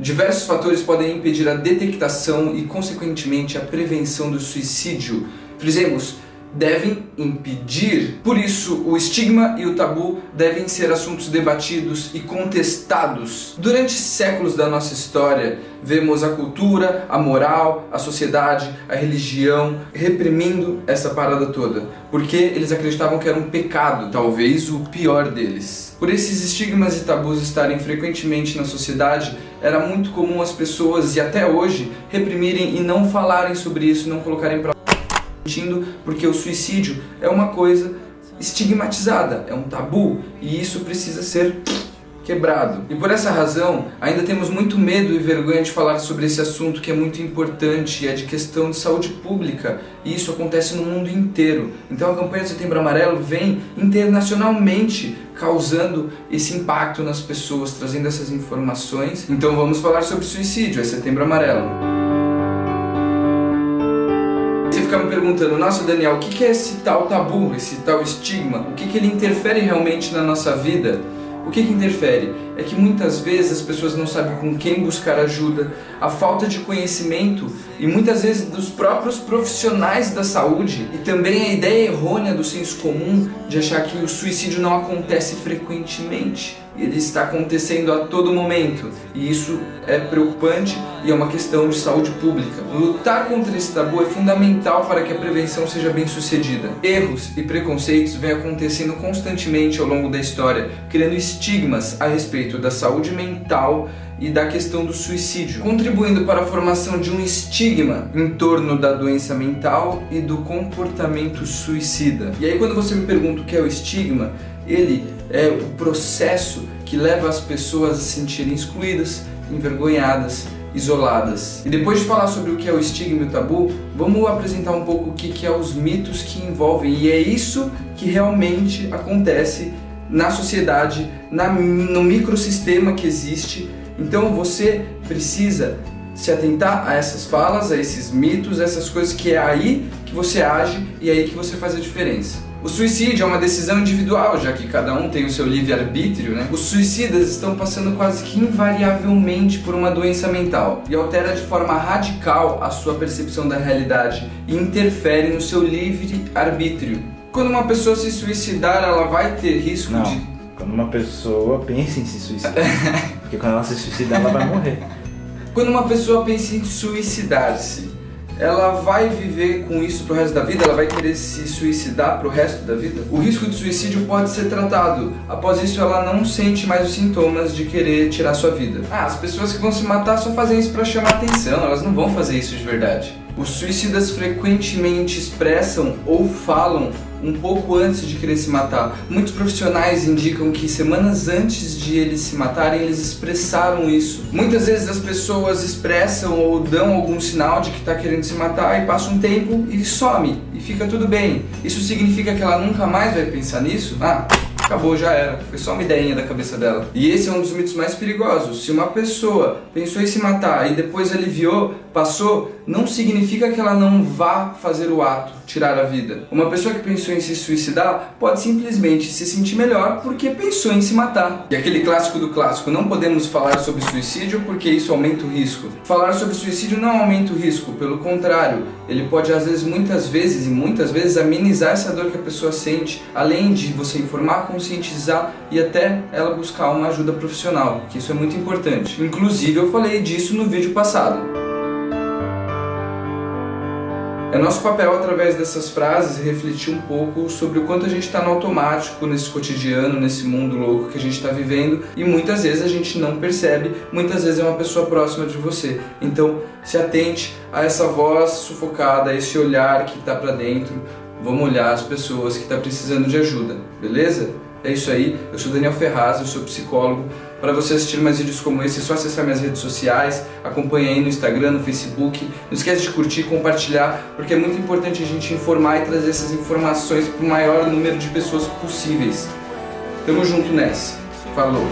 Diversos fatores podem impedir a detectação e, consequentemente, a prevenção do suicídio. Frisemos, devem impedir. Por isso, o estigma e o tabu devem ser assuntos debatidos e contestados. Durante séculos da nossa história, vemos a cultura, a moral, a sociedade, a religião reprimindo essa parada toda, porque eles acreditavam que era um pecado, talvez o pior deles. Por esses estigmas e tabus estarem frequentemente na sociedade, era muito comum as pessoas, e até hoje, reprimirem e não falarem sobre isso, não colocarem pra porque o suicídio é uma coisa estigmatizada, é um tabu, e isso precisa ser quebrado. E por essa razão, ainda temos muito medo e vergonha de falar sobre esse assunto que é muito importante, é de questão de saúde pública, e isso acontece no mundo inteiro. Então a campanha de Setembro Amarelo vem internacionalmente causando esse impacto nas pessoas, trazendo essas informações. Então vamos falar sobre suicídio, é Setembro Amarelo. Você fica me perguntando, nossa Daniel, o que é esse tal tabu, esse tal estigma? O que ele interfere realmente na nossa vida? O que interfere? É que muitas vezes as pessoas não sabem com quem buscar ajuda, a falta de conhecimento e muitas vezes dos próprios profissionais da saúde, e também a ideia errônea do senso comum de achar que o suicídio não acontece frequentemente. Ele está acontecendo a todo momento, e isso é preocupante e é uma questão de saúde pública. Lutar contra esse tabu é fundamental para que a prevenção seja bem sucedida. Erros e preconceitos vêm acontecendo constantemente ao longo da história, criando estigmas a respeito da saúde mental e da questão do suicídio, contribuindo para a formação de um estigma em torno da doença mental e do comportamento suicida. E aí quando você me pergunta o que é o estigma, ele é o processo que leva as pessoas a se sentirem excluídas, envergonhadas, isoladas. E depois de falar sobre o que é o estigma e o tabu, vamos apresentar um pouco o que é os mitos que envolvem, e é isso que realmente acontece na sociedade, no microsistema que existe. Então você precisa se atentar a essas falas, a esses mitos, a essas coisas, que é aí que você age e é aí que você faz a diferença. O suicídio é uma decisão individual, já que cada um tem o seu livre-arbítrio, né? Os suicidas estão passando quase que invariavelmente por uma doença mental e altera de forma radical a sua percepção da realidade e interfere no seu livre-arbítrio. Quando uma pessoa se suicidar, ela vai ter risco de... Quando uma pessoa pensa em se suicidar. Porque quando ela se suicidar, ela vai morrer. Quando uma pessoa pensa em suicidar-se, ela vai viver com isso pro resto da vida? Ela vai querer se suicidar pro resto da vida? O risco de suicídio pode ser tratado. Após isso, ela não sente mais os sintomas de querer tirar sua vida. As pessoas que vão se matar só fazem isso pra chamar atenção, elas não vão fazer isso de verdade. Os suicidas frequentemente expressam ou falam um pouco antes de querer se matar. Muitos profissionais indicam que semanas antes de eles se matarem, eles expressaram isso. Muitas vezes as pessoas expressam ou dão algum sinal de que está querendo se matar e passa um tempo e some e fica tudo bem. Isso significa que ela nunca mais vai pensar nisso? Acabou, já era. Foi só uma ideinha da cabeça dela. E esse é um dos mitos mais perigosos. Se uma pessoa pensou em se matar e depois aliviou, passou, não significa que ela não vá fazer o ato, tirar a vida. Uma pessoa que pensou em se suicidar pode simplesmente se sentir melhor porque pensou em se matar. E aquele clássico do clássico, não podemos falar sobre suicídio porque isso aumenta o risco. Falar sobre suicídio não aumenta o risco, pelo contrário, ele pode muitas vezes amenizar essa dor que a pessoa sente, além de você informar, conscientizar e até ela buscar uma ajuda profissional, que isso é muito importante. Inclusive eu falei disso no vídeo passado. É nosso papel, através dessas frases, refletir um pouco sobre o quanto a gente está no automático nesse cotidiano, nesse mundo louco que a gente está vivendo, e muitas vezes a gente não percebe, muitas vezes é uma pessoa próxima de você. Então se atente a essa voz sufocada, a esse olhar que está para dentro. Vamos olhar as pessoas que estão precisando de ajuda, beleza? É isso aí, eu sou Daniel Ferraz, eu sou psicólogo. Para você assistir mais vídeos como esse, é só acessar minhas redes sociais, acompanha aí no Instagram, no Facebook. Não esquece de curtir, compartilhar, porque é muito importante a gente informar e trazer essas informações para o maior número de pessoas possíveis. Tamo junto nessa. Falou!